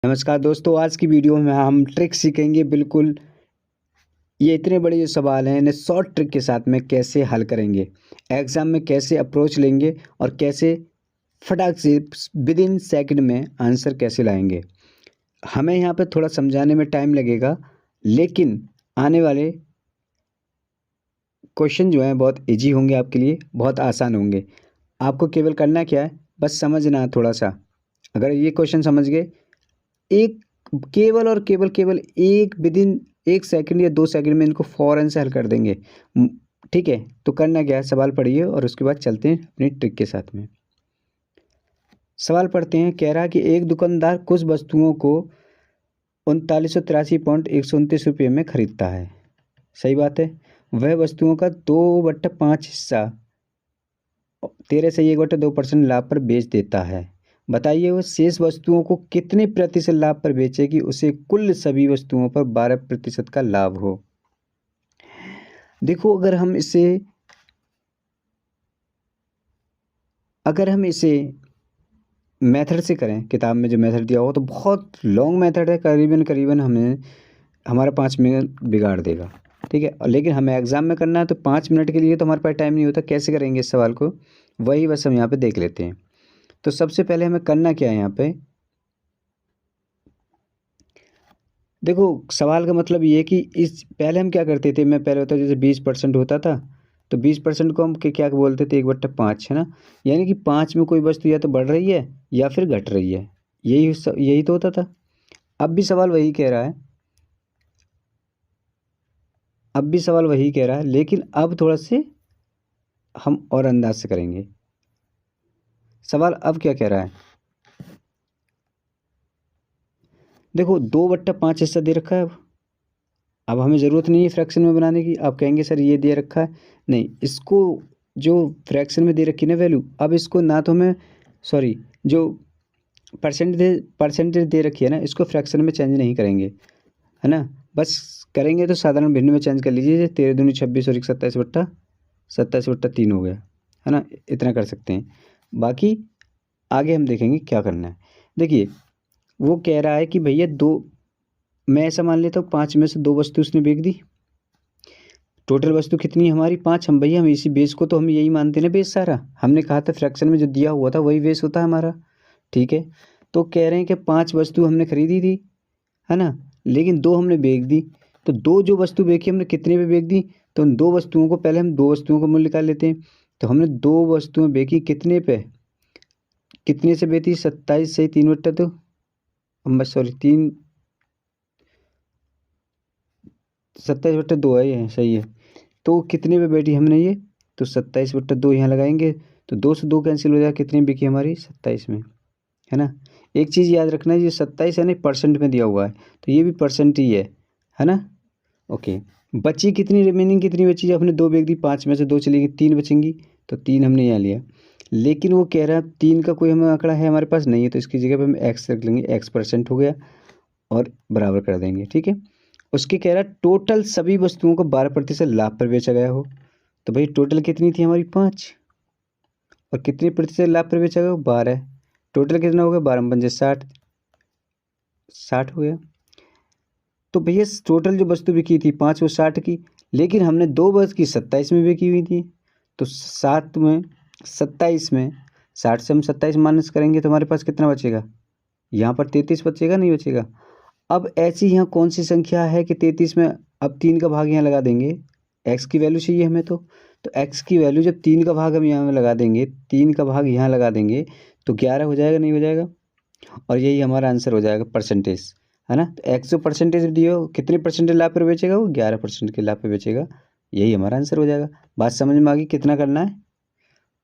नमस्कार दोस्तों, आज की वीडियो में हम ट्रिक सीखेंगे। बिल्कुल ये इतने बड़े जो सवाल हैं इन्हें शॉर्ट ट्रिक के साथ में कैसे हल करेंगे, एग्ज़ाम में कैसे अप्रोच लेंगे और कैसे फटाक से विद इन सेकंड में आंसर कैसे लाएंगे। हमें यहाँ पे थोड़ा समझाने में टाइम लगेगा, लेकिन आने वाले क्वेश्चन जो हैं बहुत ईजी होंगे आपके लिए, बहुत आसान होंगे। आपको केवल करना क्या है, बस समझना है थोड़ा-सा। अगर ये क्वेश्चन समझ गए, एक केवल और केवल एक विदिन 1 सेकंड या 2 सेकंड में इनको फ़ौरन से हल कर देंगे। ठीक है? तो करना क्या है, सवाल पढ़िए और उसके बाद चलते हैं अपनी ट्रिक के साथ में। सवाल पढ़ते हैं, कह रहा है कि एक दुकानदार कुछ वस्तुओं को 3983.129 रुपये में खरीदता है। सही बात है। वह वस्तुओं का 2/5 हिस्सा 13 से 1/2% लाभ पर बेच देता है। बताइए वह शेष वस्तुओं को कितने प्रतिशत लाभ पर बेचेगी उसे कुल सभी वस्तुओं पर 12% का लाभ हो। देखो, अगर हम इसे मेथड से करें, किताब में जो मेथड दिया हो तो बहुत लॉन्ग मेथड है, करीबन हमें हमारा 5 मिनट बिगाड़ देगा। ठीक है? और लेकिन हमें एग्ज़ाम में करना है तो 5 मिनट के लिए तो हमारे पास टाइम नहीं होता। कैसे करेंगे इस सवाल को, वही बस हम यहाँ पे देख लेते हैं। तो सबसे पहले हमें करना क्या है यहाँ पे, देखो सवाल का मतलब ये है कि इस पहले हम क्या करते थे, मैं पहले होता जैसे 20% होता था, तो 20% को हम क्या बोलते थे, 1/5, है ना? यानी कि 5 में कोई वस्तु या तो बढ़ रही है या फिर घट रही है। यही तो होता था। अब भी सवाल वही कह रहा है, लेकिन अब थोड़ा से हम और अंदाज से करेंगे। सवाल अब क्या कह रहा है, देखो 2/5 हिस्सा दे रखा है। अब हमें ज़रूरत नहीं है फ्रैक्शन में बनाने की। आप कहेंगे सर ये दे रखा है, नहीं, इसको जो फ्रैक्शन में दे रखी है ना वैल्यू, अब इसको ना तो हमें सॉरी जो परसेंटेज दे रखी है ना, इसको फ्रैक्शन में चेंज नहीं करेंगे, है ना? बस करेंगे तो साधारण भिन्न में चेंज कर लीजिए। 13 दूनी 26 और 27/3 हो गया, है ना? इतना कर सकते हैं। बाकी आगे हम देखेंगे क्या करना है। देखिए, वो कह रहा है कि भैया मैं ऐसा मान लेता हूँ 5 में से 2 वस्तु उसने बेच दी। टोटल वस्तु कितनी है हमारी, 5। हम इसी बेस को तो हम यही मानते हैं ना बेस सारा। हमने कहा था फ्रैक्शन में जो दिया हुआ था वही बेस होता है हमारा। ठीक है? तो कह रहे हैं कि 5 वस्तु हमने खरीदी थी, है ना? लेकिन 2 हमने बेच दी। तो 2 जो वस्तु बेची हमने कितने पे बेच दी, तो उन 2 वस्तुओं को पहले हम 2 वस्तुओं का मूल्य निकाल लेते हैं। तो हमने 2 वस्तुएँ बेची कितने पे, कितने से बेची, 27 से 3/2, बस सॉरी 3 27/2 है, ये सही है। तो कितने पे बैठी हमने ये, तो 27/2 यहाँ लगाएंगे, तो 2 से 2 कैंसिल हो जाएगा, कितनी बिकी हमारी 27 में, है ना? एक चीज़ याद रखना है, ये 27 है ना परसेंट में दिया हुआ है, तो ये भी परसेंट ही है ना? ओके। बची कितनी, रिमेनिंग कितनी बची, जब हमने 2 बेच दी, 5 में से 2 चली गई, 3 बचेंगी, तो 3 हमने यहाँ लिया। लेकिन वो कह रहा है 3 का कोई हमें आंकड़ा है हमारे पास नहीं है, तो इसकी जगह पे हम एक्स रख लेंगे, एक्स परसेंट हो गया और बराबर कर देंगे। ठीक है? उसके कह रहा है टोटल सभी वस्तुओं को 12% लाभ पर बेचा गया हो। तो भाई टोटल कितनी थी हमारी, 5, और कितनी प्रतिशत लाभ पर बेचा गया, 12। टोटल कितना हो गया, 12 × 60, 60 हो गया। तो भैया टोटल जो वस्तु बिकी थी 5 वो 60 की, लेकिन हमने 2 बस की 27 में बिकी हुई थी। तो 7 में 27 में 60 से हम 27 माइनस करेंगे तो हमारे पास कितना बचेगा, यहाँ पर 33 बचेगा, नहीं बचेगा? अब ऐसी यहाँ कौन सी संख्या है कि 33 में अब 3 का भाग यहाँ लगा देंगे, एक्स की वैल्यू चाहिए हमें तो एक्स की वैल्यू जब 3 का भाग हम यहाँ लगा देंगे, 3 का भाग यहाँ लगा देंगे, तो 11 हो जाएगा, नहीं हो जाएगा? और यही हमारा आंसर हो जाएगा परसेंटेज, है ना? तो एक्स जो परसेंटेज दियो, कितने परसेंटेज लाभ पर बेचेगा, वो 11% के लाभ पर बेचेगा। यही हमारा आंसर हो जाएगा। बात समझ में आ गई? कितना करना है,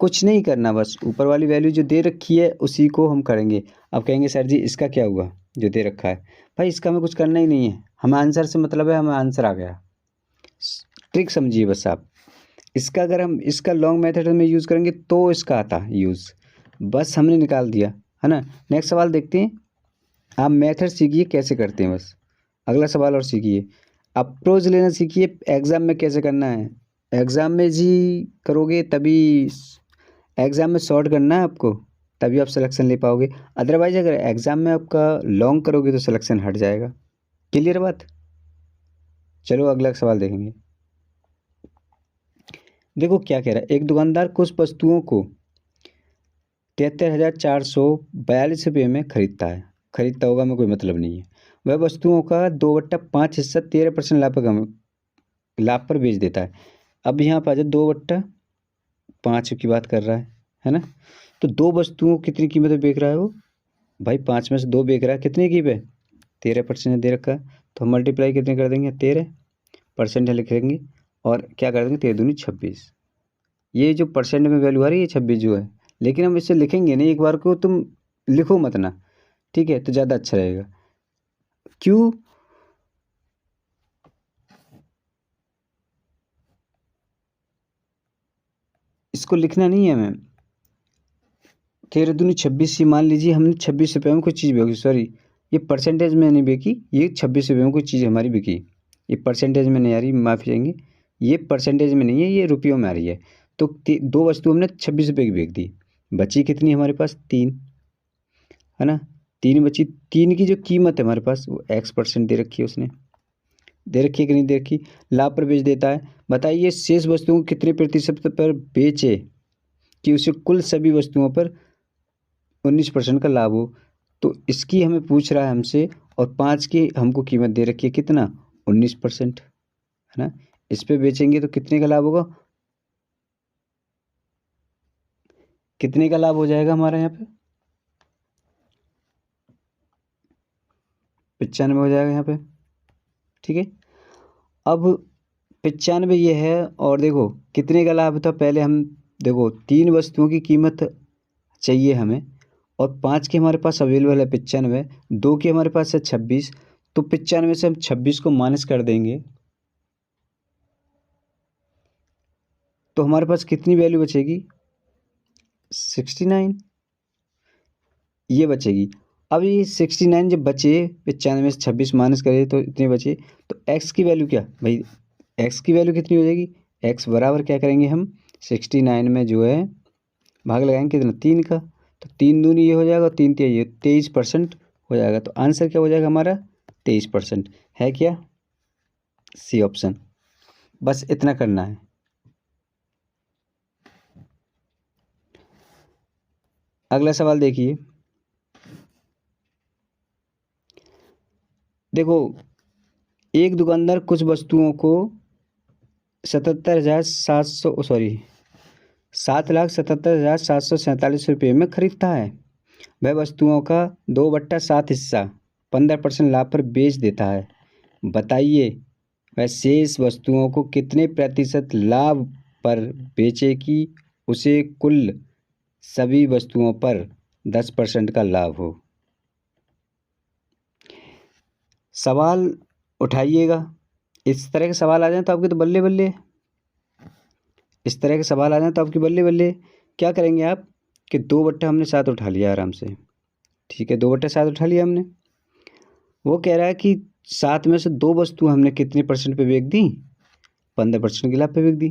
कुछ नहीं करना, बस ऊपर वाली वैल्यू जो दे रखी है उसी को हम करेंगे। अब कहेंगे सर जी इसका क्या हुआ जो दे रखा है, भाई इसका हमें कुछ करना ही नहीं है, हमें आंसर से मतलब है, हमें आंसर आ गया। ट्रिक समझिए बस आप। इसका अगर हम इसका लॉन्ग मेथड में यूज़ करेंगे तो इसका आता यूज़, बस हमने निकाल दिया, है ना? नेक्स्ट सवाल देखते हैं। आप मेथड सीखिए कैसे करते हैं, बस अगला सवाल और सीखिए। अप्रोच लेना सीखिए, एग्ज़ाम में कैसे करना है। एग्ज़ाम में जी करोगे तभी, एग्ज़ाम में शॉर्ट करना है आपको, तभी आप सिलेक्शन ले पाओगे। अदरवाइज अगर एग्ज़ाम में आपका लॉन्ग करोगे तो सिलेक्शन हट जाएगा। क्लियर बात। चलो अगला सवाल देखेंगे। देखो क्या कह रहा है, एक दुकानदार कुछ वस्तुओं को 73,442 रुपये में खरीदता है। खरीदता होगा में कोई मतलब नहीं है। वह वस्तुओं का 2/5 हिस्सा 13% लाभ पर बेच देता है। अब यहाँ पर आ जाए, 2/5 की बात कर रहा है ना। तो दो वस्तुओं कितनी कीमत में बेच रहा है वो, भाई 5 में से 2 बेच रहा है, कितने की पे 13% दे रखा है। तो हम मल्टीप्लाई कितने कर देंगे, 13% लिखेंगे और क्या कर देंगे, 13 दूनी 26। ये जो परसेंट में वैल्यू आ रही है 26 जो है, लेकिन हम इसे लिखेंगे नहीं, एक बार को तुम लिखो मत ना, ठीक है, तो ज़्यादा अच्छा रहेगा। क्यों, इसको लिखना नहीं है हमें। 13 दूनी 26, मान लीजिए हमने 26 रुपये में कोई चीज़ बेची, सॉरी ये परसेंटेज में नहीं बेची, ये 26 रुपये में कोई चीज़ हमारी बिकी। ये परसेंटेज में नहीं आ रही, माफ़ी चाहेंगे, ये परसेंटेज में नहीं है, ये रुपयों में आ रही है। तो दो वस्तु हमने 26 रुपये की बेच दी, बची कितनी हमारे पास, 3, है ना। 3 बची, 3 की जो कीमत है हमारे पास वो X% दे रखी है, उसने दे रखी है कि नहीं दे रखी, लाभ पर बेच देता है। बताइए शेष वस्तुओं को कितने प्रतिशत पर बेचे कि उसे कुल सभी वस्तुओं पर 19% का लाभ हो। तो इसकी हमें पूछ रहा है हमसे, और 5 की हमको कीमत दे रखी है कितना, 19%, है ना। इस पे बेचेंगे तो कितने का लाभ होगा, कितने का लाभ हो जाएगा हमारा यहाँ पे, 95 हो जाएगा यहाँ पे, ठीक है। अब 95 ये है, और देखो कितने का लाभ था, पहले हम देखो 3 वस्तुओं की कीमत चाहिए हमें, और 5 की हमारे पास अवेलेबल है 95, 2 की हमारे पास है 26। तो 95 से हम 26 को माइनस कर देंगे तो हमारे पास कितनी वैल्यू बचेगी, 69 ये बचेगी। अब ये 69 जब बचे, 95 से 26 माइनस करें तो इतने बचे। तो x की वैल्यू क्या भाई, x की वैल्यू कितनी हो जाएगी, x बराबर क्या करेंगे हम, 69 में जो है भाग लगाएंगे कितना, 3 का। तो 3 दूनी ये हो जाएगा, 3 तिया ये, 23% हो जाएगा। तो आंसर क्या हो जाएगा हमारा, 23% है क्या, सी ऑप्शन। बस इतना करना है। अगला सवाल देखिए। देखो एक दुकानदार कुछ वस्तुओं को 7,77,747 में खरीदता है। वह वस्तुओं का 2/7 हिस्सा 15% लाभ पर बेच देता है। बताइए वह शेष वस्तुओं को कितने प्रतिशत लाभ पर बेचे कि उसे कुल सभी वस्तुओं पर 10% का लाभ हो। सवाल उठाइएगा, इस तरह के सवाल आ जाए तो आपके तो बल्ले बल्ले, इस तरह के सवाल आ जाए तो आपकी बल्ले बल्ले। क्या करेंगे आप कि 2/7 उठा लिया आराम से, ठीक है, 2/7 उठा लिया हमने। वो कह रहा है कि 7 में से 2 वस्तु हमने कितने परसेंट पे बेच दी, 15% के लाभ पे बेच दी।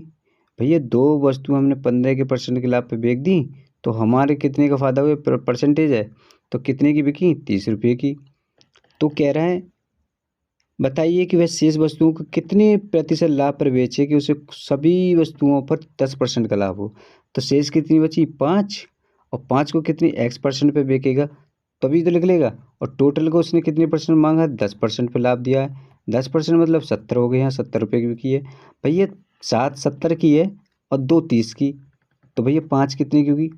भैया 2 वस्तु हमने 15 के परसेंट के लाभ पे बेच दी, तो हमारे कितने का फ़ायदा हुआ, परसेंटेज है तो कितने की बिकी, 30 रुपये की। तो कह रहा है बताइए कि वह शेष वस्तुओं को कितने प्रतिशत लाभ पर बेचे कि उसे सभी वस्तुओं पर 10% का लाभ हो। तो शेष कितनी बची, 5, और 5 को कितनी X% पे बेचेगा तभी तो लिख लेगा। और टोटल को उसने कितने परसेंट मांगा, 10% पे लाभ दिया है। 10% मतलब 70 हो गए, यहाँ 70 रुपये की बिकी है। भैया 7 70 की है और 2 30 की, तो भैया 5 कितनी की होगी,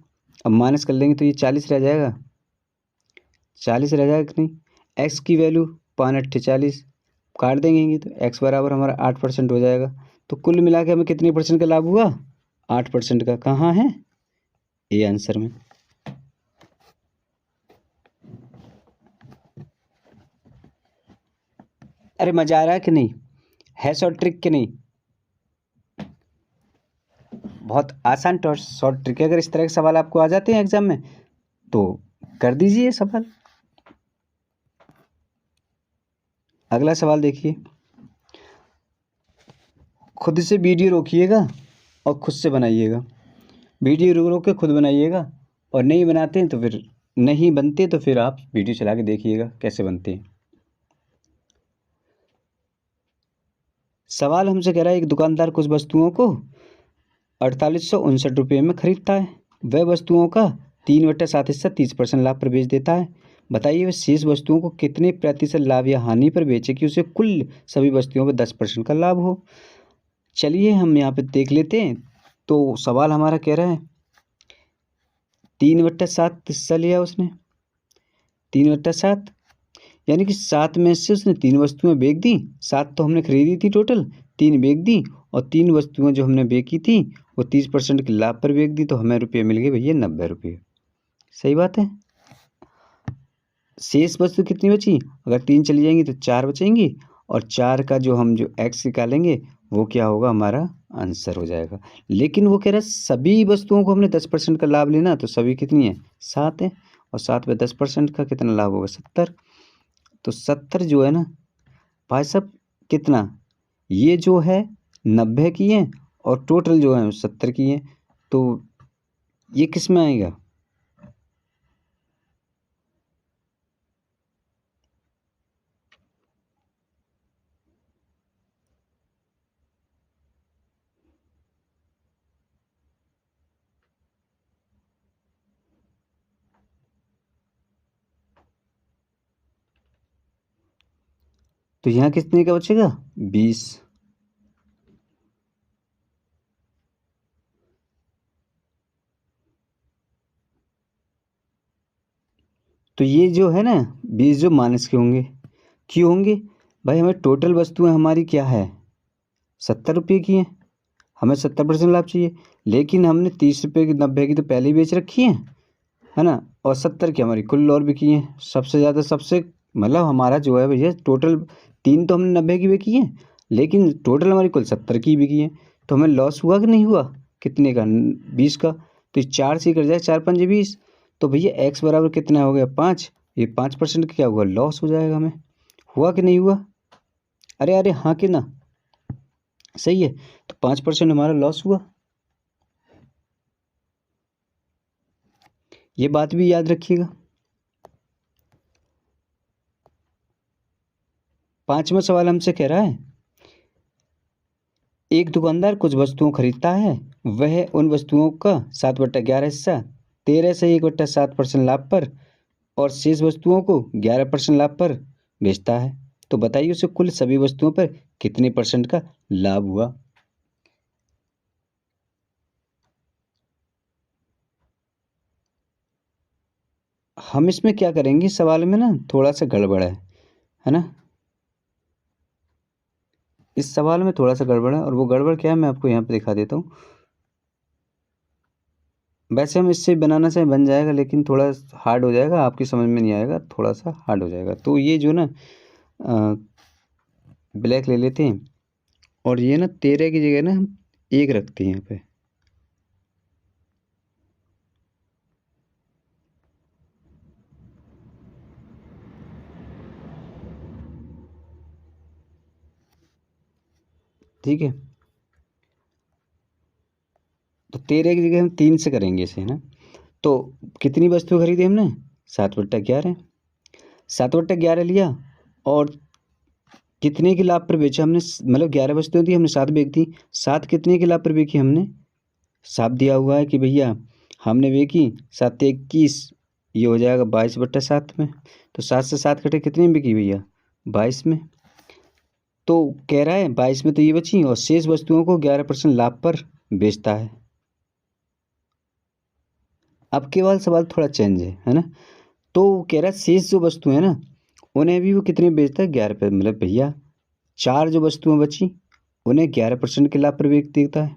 अब माइनस कर लेंगे तो ये 40 रह जाएगा, 40 रह जाएगा कि नहीं। एक्स की वैल्यू 5×8 = 40, काट देंगे तो एक्स बराबर हमारा 8% हो जाएगा। तो कुल मिला के हमें कितने परसेंट का लाभ हुआ, 8% का। कहाँ है, ये आंसर में। अरे मजा आ रहा है कि नहीं, है शॉर्ट ट्रिक कि नहीं, बहुत आसान शॉर्ट ट्रिक है। अगर इस तरह के सवाल आपको आ जाते हैं एग्जाम में तो कर दीजिए सवाल। अगला सवाल देखिए, खुद से वीडियो रोकिएगा और खुद से बनाइएगा। वीडियो रोक रोक के खुद बनाइएगा और नहीं बनाते हैं तो फिर नहीं बनते तो फिर आप वीडियो चला के देखिएगा कैसे बनते हैं। सवाल हमसे कह रहा है एक दुकानदार कुछ वस्तुओं को 4859 रुपये में खरीदता है। वह वस्तुओं का 3/7 हिस्सा 30% लाभ पर बेच देता है। बताइए वह शेष वस्तुओं को कितने प्रतिशत लाभ या हानि पर बेचे कि उसे कुल सभी वस्तुओं पर 10% का लाभ हो। चलिए हम यहाँ पे देख लेते हैं। तो सवाल हमारा कह रहा है 3/7 हिस्सा लिया उसने, 3/7 यानी कि 7 में से उसने 3 वस्तुएं बेच दी। 7 तो हमने खरीदी थी टोटल, 3 बेच दी और 3 वस्तुएं जो हमने बेची थी वो 30% के लाभ पर बेच दी, तो हमें रुपये मिल गए भैया 90 रुपये। सही बात है। शेष वस्तु कितनी बची? अगर 3 चली जाएंगी तो 4 बचेंगी और 4 का जो हम जो एक्स निकालेंगे वो क्या होगा, हमारा आंसर हो जाएगा। लेकिन वो कह रहा है सभी वस्तुओं को हमने 10% का लाभ लेना, तो सभी कितनी है? 7 है और 7 पे 10% का कितना लाभ होगा? 70। तो 70 जो है ना भाई साहब कितना, ये जो है 90 की है और टोटल जो है 70 की है, तो ये किस में आएगा? तो यहाँ कितने का बचेगा? 20। तो ये जो है ना 20 जो माइनस के होंगे, क्यों होंगे भाई? हमें टोटल वस्तुएं हमारी क्या है? 70 रुपये की हैं, हमें 70% लाभ चाहिए, लेकिन हमने 30 रुपये की 90 की तो पहले ही बेच रखी है ना, और 70 की हमारी कुल और बिकी हैं सबसे ज़्यादा। सबसे मतलब हमारा जो है भैया टोटल 3 तो हमने 90 की बिकी हैं, लेकिन टोटल हमारी कुल 70 की बिकी हैं, तो हमें लॉस हुआ कि नहीं हुआ? कितने का? 20 का। तो 4 से कर जाए, 4 पंजे 20, तो भैया एक्स बराबर कितना हो गया? 5। ये 5% क्या हुआ? लॉस हो जाएगा हमें। हुआ कि नहीं हुआ? अरे अरे हाँ कि ना? सही है। तो 5% हमारा लॉस हुआ। ये बात भी याद रखिएगा। 5वां सवाल हमसे कह रहा है एक दुकानदार कुछ वस्तुओं खरीदता है। वह उन वस्तुओं का 7/11 हिस्सा 13 से 1/7% लाभ पर और शेष वस्तुओं को 11% लाभ पर बेचता है। तो बताइए उसे कुल सभी वस्तुओं पर कितने % का लाभ हुआ? हम इसमें क्या करेंगे, सवाल में ना थोड़ा सा गड़बड़ है ना? इस सवाल में थोड़ा सा गड़बड़ है, और वो गड़बड़ क्या है मैं आपको यहाँ पे दिखा देता हूँ। वैसे हम इससे बनाना चाहे बन जाएगा, लेकिन थोड़ा हार्ड हो जाएगा, आपकी समझ में नहीं आएगा, थोड़ा सा हार्ड हो जाएगा। तो ये जो ना ब्लैक ले लेते हैं और ये ना 13 की जगह ना हम 1 रखते हैं यहाँ पे। ठीक है, तो 13 की जगह हम 3 से करेंगे इसे, है ना? तो कितनी वस्तु खरीदी हमने? 7/11। 7/11 लिया और कितने के लाभ पर बेचा हमने? मतलब 11 वस्तुएं थी, हमने 7 बेच दी। 7 कितने के लाभ पर बेची हमने? साफ दिया हुआ है कि भैया हमने बेची 7×21, ये हो जाएगा 22/7 में। तो 7 से 7 कटे कितने में बिकी भैया? 22 में। तो कह रहा है 22 में तो ये बची और शेष वस्तुओं को 11% लाभ पर बेचता है। अब केवल सवाल थोड़ा चेंज है ना? तो कह रहा है शेष जो वस्तु है ना उन्हें भी वो कितने बेचता है? 11 पे। मतलब भैया 4 जो वस्तुएं बची उन्हें 11% के लाभ पर बेच देता है।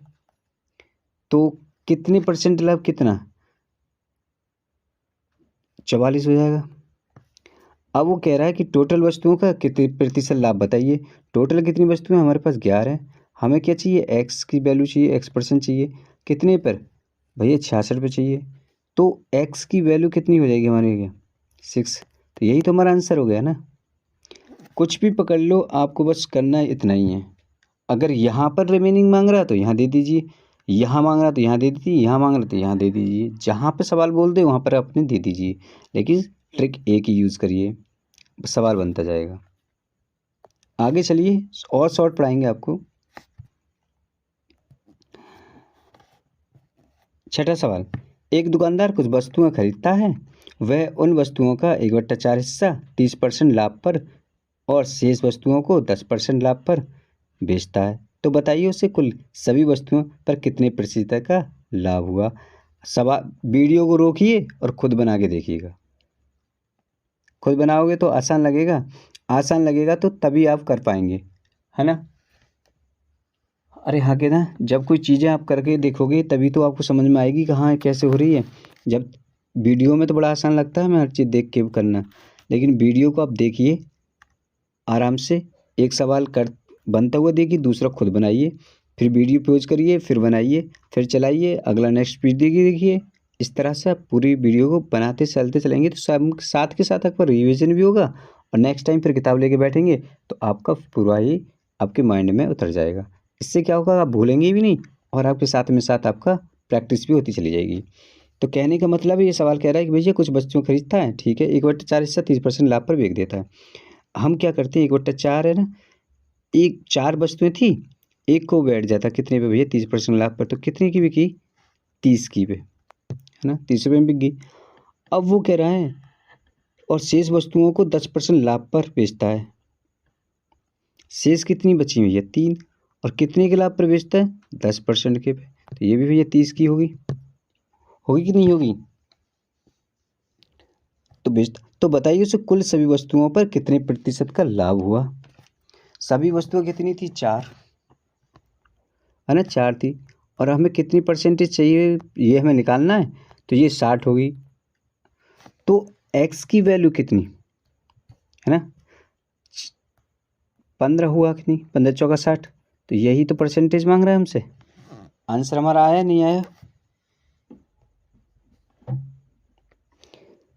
तो कितने % लाभ? कितना? 44 हो जाएगा। अब वो कह रहा है कि टोटल वस्तुओं का कितने प्रतिशत लाभ बताइए। टोटल कितनी वस्तुएं हमारे पास? 11 है। हमें क्या चाहिए? एक्स की वैल्यू चाहिए, X% चाहिए। कितने पर भैया? 66 पे चाहिए। तो एक्स की वैल्यू कितनी हो जाएगी हमारे लिए? 6। तो यही तो हमारा आंसर हो गया ना। कुछ भी पकड़ लो, आपको बस करना इतना ही है। अगर यहाँ पर रिमेनिंग मांग रहा है तो यहाँ दे दीजिए, यहाँ मांग रहा तो यहाँ दे दीजिए, यहाँ मांग रहा तो यहाँ दे दीजिए, जहाँ पे सवाल बोल दे वहाँ पर अपने दे दीजिए, लेकिन ट्रिक एक ही यूज़ करिए, सवाल बनता जाएगा। आगे चलिए और शॉर्ट पढ़ाएंगे आपको। छठा सवाल, एक दुकानदार कुछ वस्तुएं खरीदता है, वह उन वस्तुओं का 1/4 हिस्सा 30% लाभ पर और शेष वस्तुओं को 10% लाभ पर बेचता है, तो बताइए उसे कुल सभी वस्तुओं पर कितने प्रतिशत का लाभ हुआ। सवाल, वीडियो को रोकिए और खुद बना के देखिएगा। खुद बनाओगे तो आसान लगेगा तो तभी आप कर पाएंगे, है ना। अरे हाँ के ना, जब कोई चीज़ें आप करके देखोगे तभी तो आपको समझ में आएगी कि हाँ कैसे हो रही है। जब वीडियो में तो बड़ा आसान लगता है हमें हर चीज़ देख के करना, लेकिन वीडियो को आप देखिए आराम से, एक सवाल कर बनता हुआ देखिए, दूसरा खुद बनाइए, फिर वीडियो पॉज करिए, फिर बनाइए, फिर चलाइए, अगला नेक्स्ट वीडियो देखिए। इस तरह से आप पूरी वीडियो को बनाते चलते चलेंगे तो साथ के साथ आपका रिविज़न भी होगा, और नेक्स्ट टाइम फिर किताब लेके बैठेंगे तो आपका पूरा ही आपके माइंड में उतर जाएगा। इससे क्या होगा, आप भूलेंगे भी नहीं और आपके साथ में साथ आपका प्रैक्टिस भी होती चली जाएगी। तो कहने का मतलब ये सवाल कह रहा है कि भैया कुछ वस्तुएं खरीदता है, ठीक है, 1/4 हिस्सा 30% लाभ पर बेच देता है। हम क्या करते हैं, 1/4 है ना, एक 4 वस्तुएं थी, एक को बैठ जाता कितने पे भैया, 30% लाभ पर, तो कितने की बिकी, 30 की पे, है ना, 30 रुपये में बिक गई। अब वो कह रहा है और शेष वस्तुओं को 10% लाभ पर बेचता है, शेष कितनी बची हुई है, 3, और कितने के लाभ पर बेचता है, 10% के पे, तो ये भी भैया 30 की होगी कि नहीं होगी। तो बेचता, तो बताइए उसे कुल सभी वस्तुओं पर कितने प्रतिशत का लाभ हुआ। सभी वस्तुएं कितनी थी, 4, है ना, 4 थी, और हमें कितनी परसेंटेज चाहिए ये हमें निकालना है, तो ये 60 होगी। तो x की वैल्यू कितनी है ना, 15 हुआ कि नहीं, 15 चौका 60, तो यही तो परसेंटेज मांग रहा है हमसे। आंसर हमारा आया नहीं आया,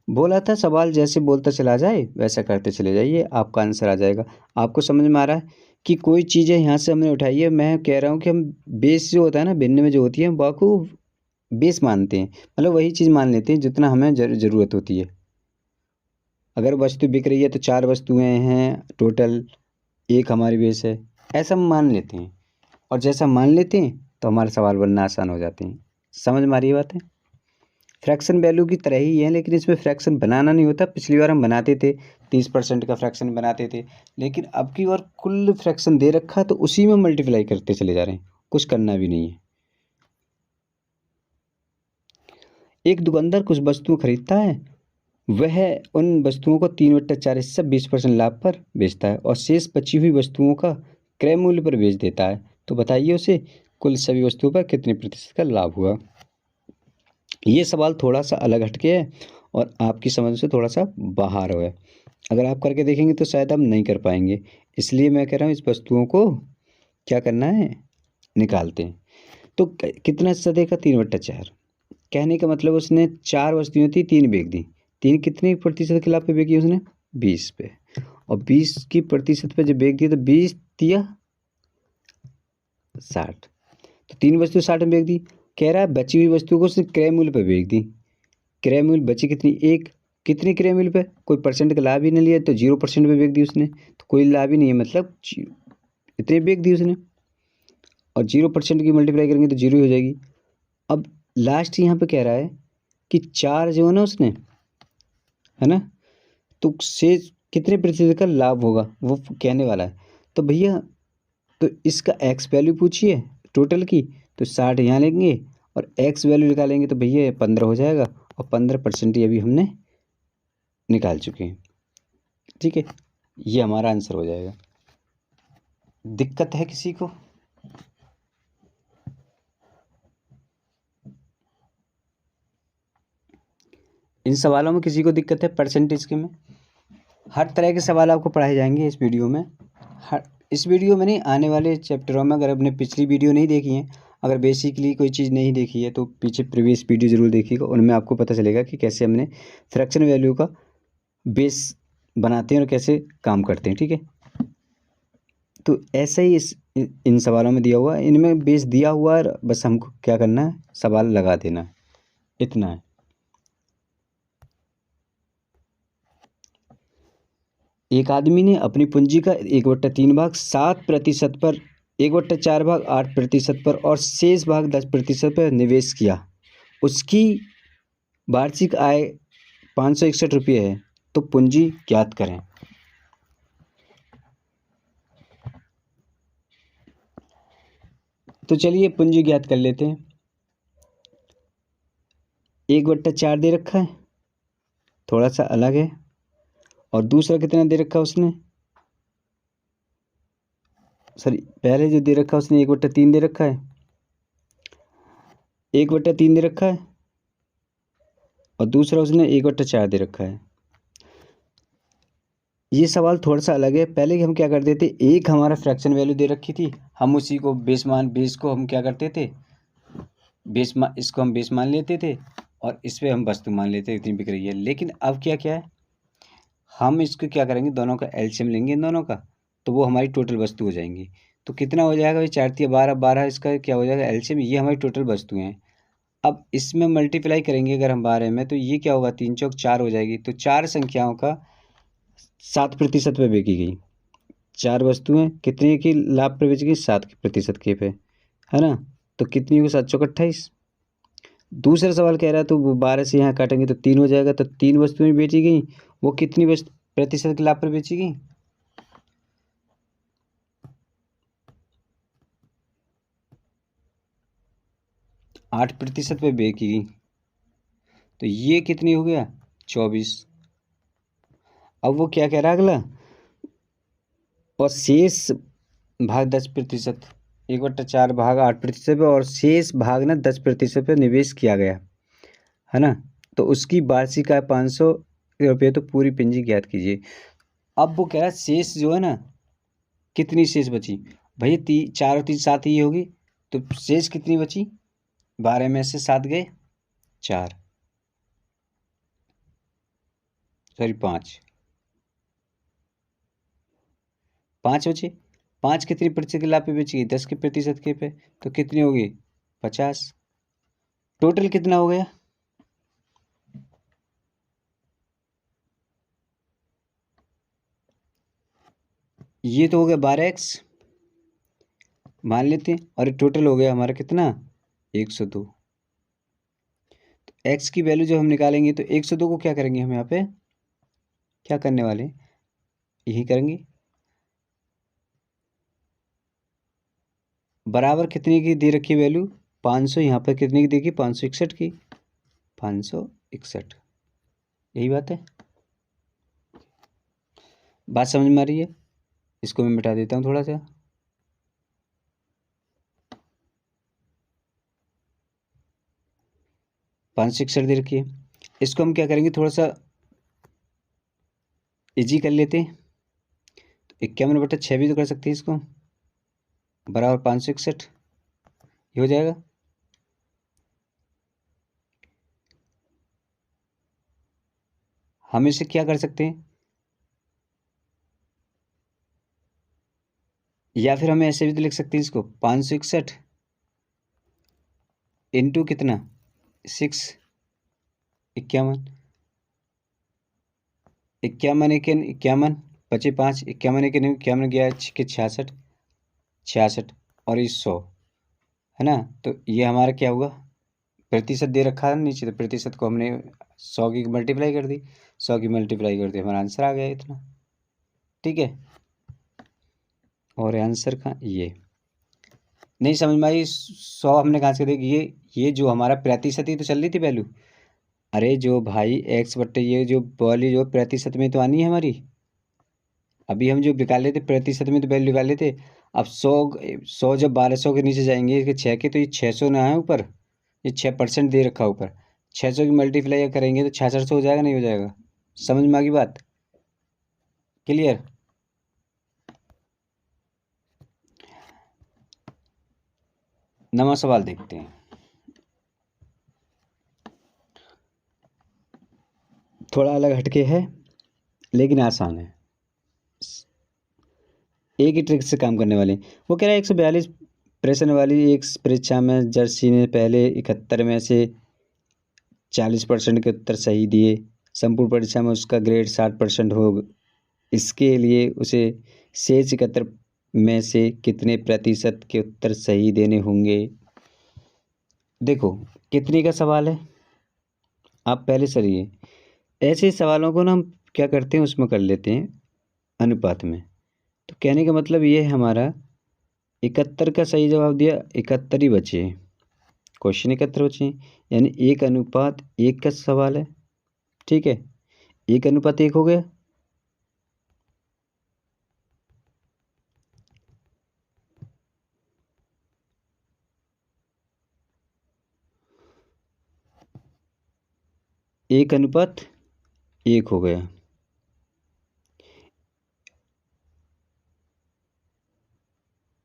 बोला था सवाल जैसे बोलता चला जाए वैसा करते चले जाइए, आपका आंसर आ जाएगा। आपको समझ में आ रहा है कि कोई चीज़ें यहाँ से हमने उठाई है, मैं कह रहा हूँ कि हम बेस जो होता है ना, भिन्न में जो होती है हम को बेस मानते हैं, मतलब वही चीज़ मान लेते हैं जितना हमें ज़रूरत होती है। अगर वस्तु बिक रही है तो 4 वस्तुएं हैं टोटल, एक हमारी बेस है, ऐसा हम मान लेते हैं, और जैसा मान लेते हैं तो हमारे सवाल बनना आसान हो जाते हैं। समझ में आ रही है बात है। फ्रैक्शन वैल्यू की तरह ही है, लेकिन इसमें फ्रैक्शन बनाना नहीं होता। पिछली बार हम बनाते थे 30% का फ्रैक्शन बनाते थे, लेकिन अब की बार कुल फ्रैक्शन दे रखा तो उसी में मल्टीप्लाई करते चले जा रहे हैं, कुछ करना भी नहीं है। एक दुकानदार कुछ वस्तुएं खरीदता है, वह उन वस्तुओं को 3/4 हिस्सा 20% लाभ पर बेचता है और शेष बची हुई वस्तुओं का क्रय मूल्य पर बेच देता है, तो बताइए उसे कुल सभी वस्तुओं पर कितने प्रतिशत का लाभ हुआ। ये सवाल थोड़ा सा अलग हटके है और आपकी समझ से थोड़ा सा बाहर है। अगर आप करके देखेंगे तो शायद आप नहीं कर पाएंगे, इसलिए मैं कह रहा हूँ इस वस्तुओं को क्या करना है, निकालते हैं। तो कितना हिस्सा देगा, 3/4। कहने का मतलब उसने 4 वस्तुएं थी, 3 बेच दी, 3 कितने प्रतिशत के लाभ पे बेची उसने, 20 पे, और 20 की प्रतिशत पे जब बेच दिया तो 20 दिया 60, तो 3 वस्तु 60 में बेच दी। कह रहा है बची हुई वस्तु को उसने क्रय मूल्य पे बेच दी, क्रय मूल्य बची कितनी, 1, कितनी क्रय मूल्य पे, कोई परसेंट का लाभ ही नहीं लिया तो 0% पे बेच दी उसने, तो कोई लाभ ही नहीं है, मतलब इतने बेच दी उसने, और 0% की मल्टीप्लाई करेंगे तो 0 हो जाएगी। अब लास्ट यहाँ पे कह रहा है कि 4 जो है ना उसने, है ना, तो से कितने प्रतिशत का लाभ होगा वो कहने वाला है। तो भैया तो इसका एक्स वैल्यू पूछिए टोटल की, तो 60 यहाँ लेंगे और एक्स वैल्यू निकालेंगे तो भैया 15 हो जाएगा, और 15% ये अभी हमने निकाल चुके हैं, ठीक है, ये हमारा आंसर हो जाएगा। दिक्कत है किसी को? इन सवालों में किसी को दिक्कत है परसेंटेज के में? हर तरह के सवाल आपको पढ़ाए जाएंगे इस वीडियो में, इस वीडियो में नहीं, आने वाले चैप्टरों में। अगर आपने पिछली वीडियो नहीं देखी है, अगर बेसिकली कोई चीज़ नहीं देखी है तो पीछे प्रीवियस वीडियो ज़रूर देखिएगा, उनमें आपको पता चलेगा कि कैसे हमने फ्रैक्शन वैल्यू का बेस बनाते हैं और कैसे काम करते हैं, ठीक है। तो ऐसा ही इन सवालों में दिया हुआ है, इनमें बेस दिया हुआ है, बस हमको क्या करना है, सवाल लगा देना है, इतना है। एक आदमी ने अपनी पूंजी का 1/3 भाग 7% पर, 1/4 भाग 8% पर और शेष भाग 10% पर निवेश किया। उसकी वार्षिक आय 561 रुपये है, तो पूंजी ज्ञात करें। तो चलिए पूंजी ज्ञात कर लेते हैं। 1/4 दे रखा है, थोड़ा सा अलग है, और दूसरा कितना दे रखा है उसने, सॉरी पहले जो दे रखा है उसने 1/3 दे रखा है, 1/3 दे रखा है, और दूसरा उसने 1/4 दे रखा है। ये सवाल थोड़ा सा अलग है। पहले हम क्या करते थे, एक हमारा फ्रैक्शन वैल्यू दे रखी थी, हम उसी को बेस को हम क्या करते थे, इसको हम बेस मान लेते थे और इस पे हम वस्तु मान लेते थे इतनी बिक रही है। लेकिन अब क्या क्या है, हम इसको क्या करेंगे, दोनों का एलसीएम लेंगे इन दोनों का, तो वो हमारी टोटल वस्तु हो जाएंगी। तो कितना हो जाएगा भाई, 4×3 = 12, 12 इसका क्या हो जाएगा एलसीएम, ये हमारी टोटल वस्तुएं हैं। अब इसमें मल्टीप्लाई करेंगे अगर हम 12 में, तो ये क्या होगा, 3×4 = 4 हो जाएगी। तो 4 संख्याओं का 7% पे बेची गई, 4 वस्तुएं कितने की लाभ पे बेची गई, 7% के पे, है ना। तो कितनी हुई, 7×4 = 28। दूसरा सवाल कह रहा है तो वो 12 से यहाँ काटेंगे तो 3 हो जाएगा, तो 3 वस्तुएं बेची गई, वो कितनी प्रतिशत के लाभ पर बेची गई, 8% पे बेची गई। तो ये कितनी हो गया, 24। अब वो क्या कह रहा है अगला, और शेष भाग 10%, 1/4 भाग 8% पे और शेष भाग ना 10% पे निवेश किया गया, है ना। तो उसकी वार्षिक आय 500 रुपये, तो पूरी पूंजी ज्ञात कीजिए। अब वो कह रहा है शेष जो है ना, कितनी शेष बची भैया, 4 और 3 7 ही होगी, तो शेष कितनी बची, 12 में से 7 गए, 4 सॉरी 5 बचे। 5 कितनी प्रतिशत के लाभ पे बेची गई, 10% के पे, तो कितनी होगी, 50। टोटल कितना हो गया, ये तो हो गया 12x मान लेते हैं, और ये टोटल हो गया हमारा कितना, 102। तो x की वैल्यू जब हम निकालेंगे तो 102 को क्या करेंगे हम यहाँ पे, क्या करने वाले हैं, यही करेंगे, बराबर कितने की दे रखी वैल्यू, 500, यहाँ पर कितने की देखी, 561 की, 561, यही बात है। बात समझ में आ रही है, इसको मैं मिटा देता हूँ थोड़ा सा। पाँच सौ इकसठ दे रखी है, इसको हम क्या करेंगे, थोड़ा सा इजी कर लेते हैं। तो 51/6 भी तो कर सकते हैं इसको, बराबर 561, ये हो जाएगा। हम इसे क्या कर सकते हैं, या फिर हम ऐसे भी तो लिख सकते हैं इसको, 561 इंटू कितना, 6, 51, 51 51 बचे 5, 51 51 गया 66, 66 और ये 100, है ना। तो ये हमारा क्या हुआ, प्रतिशत दे रखा है नीचे, तो प्रतिशत को हमने 100 की मल्टीप्लाई कर दी, 100 की मल्टीप्लाई कर दी, हमारा आंसर आ गया इतना, ठीक है। और आंसर का ये नहीं समझ में आई, 100 हमने कहाँ से देखी, ये जो हमारा प्रतिशत ही तो चल रही थी वैल्यू, अरे जो भाई x बट्टे ये जो वाली जो प्रतिशत में तो आनी है हमारी, अभी हम जो निकाले थे प्रतिशत में तो वैल्यू निकाले थे। अब 100 जब 1200 के नीचे जाएंगे, इसके 6 के, तो ये 600 ना है ऊपर, ये 6% दे रखा है ऊपर, 600 की मल्टीप्लाई करेंगे तो 6600 हो जाएगा, नहीं हो जाएगा, समझ में आ गई बात, क्लियर। नवा सवाल देखते हैं, थोड़ा अलग हटके है लेकिन आसान है। एक ही ट्रिक से काम करने वाले। वो कह रहा है 142 प्रश्न वाली एक परीक्षा में जर्सी ने पहले 71 में से 40% के उत्तर सही दिए। संपूर्ण परीक्षा में उसका ग्रेड 60% हो। इसके लिए उसे शेष 71 में से कितने प्रतिशत के उत्तर सही देने होंगे। देखो कितने का सवाल है, आप पहले सरिए ऐसे सवालों को ना हम क्या करते हैं उसमें कर लेते हैं अनुपात में। तो कहने का मतलब ये है हमारा 71 का सही जवाब दिया, 71 ही बचे, क्वेश्चन 71 बचे, यानी 1:1 का सवाल है। ठीक है, 1:1 हो गया। एक अनुपात एक हो गया।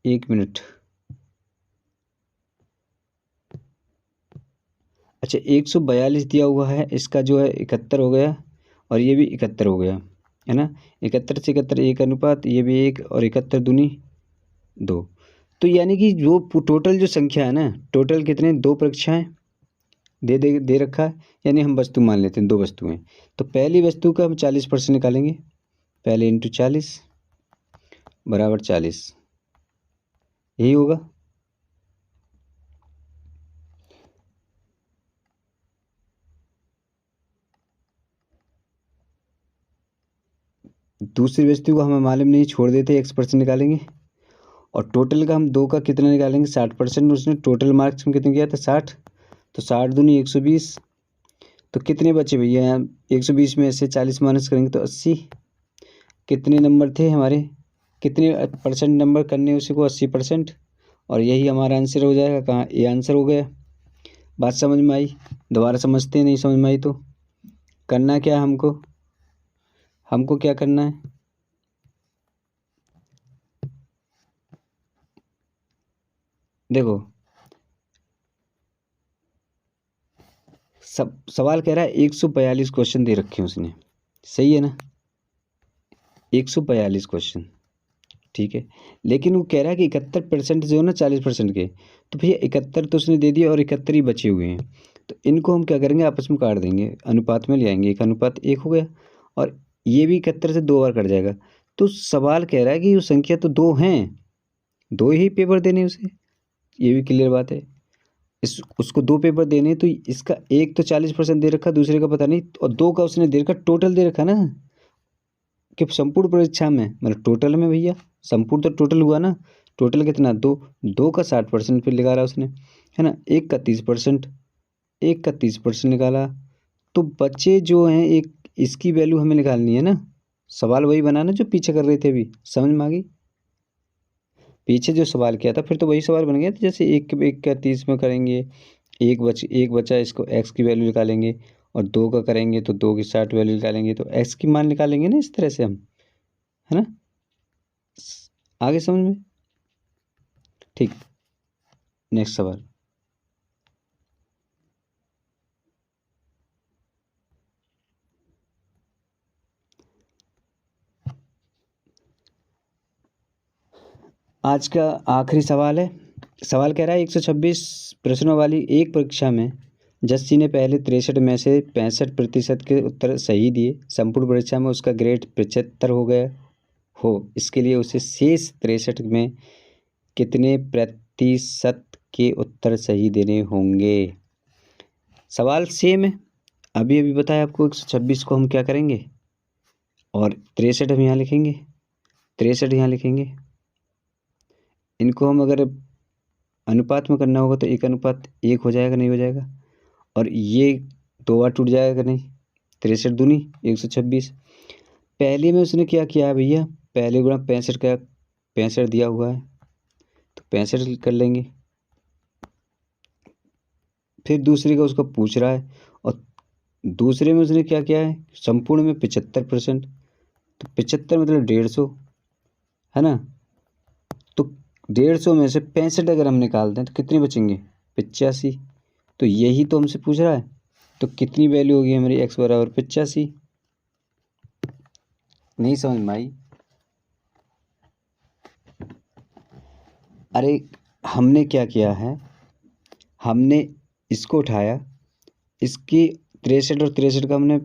एक मिनट, अच्छा 142 दिया हुआ है, इसका जो है 71 हो गया और ये भी 71 हो गया, है ना। 71 से 71 एक अनुपात, ये भी एक, और 71 दूनी 2। तो यानी कि जो टोटल जो संख्या है ना, टोटल कितने, 2 परीक्षाएं दे रखा है, यानी हम वस्तु मान लेते हैं 2 वस्तुएं। तो पहली वस्तु का हम 40% निकालेंगे, पहले इंटू 40 बराबर 40, यही होगा। दूसरी वस्तु को हमें मालूम नहीं, छोड़ देते, 1% निकालेंगे, और टोटल का हम 2 का कितना निकालेंगे, 60%। उसने टोटल मार्क्स में कितने किया था, 60, तो 60 दूनी 120। तो कितने बचे भैया, 120 में से 40 माइनस करेंगे तो 80। कितने नंबर थे हमारे, कितने परसेंट नंबर करने उसी को, 80%, और यही हमारा आंसर हो जाएगा। कहाँ, ये आंसर हो गया। बात समझ में आई, दोबारा समझते हैं, नहीं समझ में आई तो करना क्या है हमको, हमको क्या करना है, देखो सब सवाल कह रहा है 142 क्वेश्चन दे रखे हैं उसने, सही है ना, 142 क्वेश्चन, ठीक है। लेकिन वो कह रहा है कि 71% जो है ना 40% के, तो भैया 71 तो उसने दे दिया और 71 ही बचे हुए हैं। तो इनको हम क्या करेंगे, आपस में काट देंगे, अनुपात में ले आएंगे, 1:1 हो गया, और ये भी 71 से 2 बार कट जाएगा। तो सवाल कह रहा है कि वो संख्या तो 2 हैं, 2 ही पेपर देने उसे, ये भी क्लियर बात है। इस उसको 2 पेपर देने, तो इसका एक तो 40% दे रखा, दूसरे का पता नहीं, और 2 का उसने दे रखा, टोटल दे रखा ना, कि संपूर्ण परीक्षा में, मतलब टोटल में भैया, संपूर्ण तो टोटल हुआ ना, टोटल कितना, 2, 2 का 60% फिर निकाला उसने, है ना, एक का 30%, एक का 30% निकाला। तो बच्चे जो हैं, एक इसकी वैल्यू हमें निकालनी है ना, सवाल वही बनाना जो पीछे कर रहे थे, अभी समझ में आ गई। पीछे जो सवाल किया था, फिर तो वही सवाल बन गया था, जैसे एक का 30 में करेंगे, एक बचा, इसको एक्स की वैल्यू निकालेंगे, और 2 का करेंगे तो 2 की 60 वैल्यू निकालेंगे, तो एक्स की मान निकालेंगे ना, इस तरह से हम, है ना, आगे समझ में, ठीक। नेक्स्ट सवाल, आज का आखिरी सवाल है। सवाल कह रहा है 126 प्रश्नों वाली एक परीक्षा में जस्सी ने पहले 63 में से 65% के उत्तर सही दिए। संपूर्ण परीक्षा में उसका ग्रेड 75 हो गया हो, इसके लिए उसे शेष 63 में कितने प्रतिशत के उत्तर सही देने होंगे। सवाल सेम है, अभी अभी बताया आपको, 126 को हम क्या करेंगे, और 63 हम यहाँ लिखेंगे, 63 यहाँ लिखेंगे। इनको हम अगर अनुपात में करना होगा तो 1:1 हो जाएगा, नहीं हो जाएगा, और ये 2 बार टूट जाएगा, नहीं, 63 दूनी 126। पहले में उसने क्या किया है भैया, पहले गुणा 65 का, 65 दिया हुआ है तो 65 कर लेंगे। फिर दूसरे का उसका पूछ रहा है, और दूसरे में उसने क्या किया है, संपूर्ण में 75%, तो 75 मतलब 150, है ना। तो 150 में से 65 अगर हम निकाल दें तो कितने बचेंगे, 85। तो यही तो हमसे पूछ रहा है, तो कितनी वैल्यू होगी हमारी, एक्स बराबर 85। नहीं समझ में आई, अरे हमने क्या किया है, हमने इसको उठाया, इसकी 63 और 63 का हमने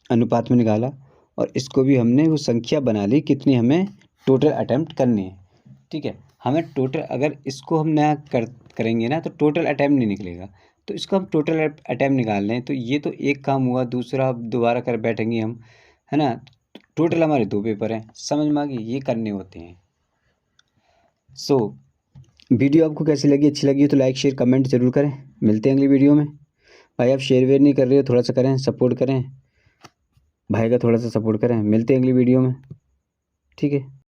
अनुपात में निकाला, और इसको भी हमने वो संख्या बना ली कितनी हमें टोटल अटेम्प्ट करनी है। ठीक है, हमें टोटल अगर इसको हम नया करेंगे ना तो टोटल अटेम्प्ट नहीं निकलेगा, तो इसको हम टोटल अटेम्प्ट निकाल लें। तो ये तो एक काम हुआ, दूसरा अब दोबारा कर बैठेंगे हम, है ना। टोटल हमारे 2 पेपर हैं, समझ में आ गई, ये करने होते हैं। सो वीडियो आपको कैसी लगी, अच्छी लगी तो लाइक शेयर कमेंट जरूर करें। मिलते हैं अगली वीडियो में। भाई आप शेयर वेयर नहीं कर रहे हो, थोड़ा सा करें, सपोर्ट करें, भाई का थोड़ा सा सपोर्ट करें। मिलते हैं अगली वीडियो में, ठीक है।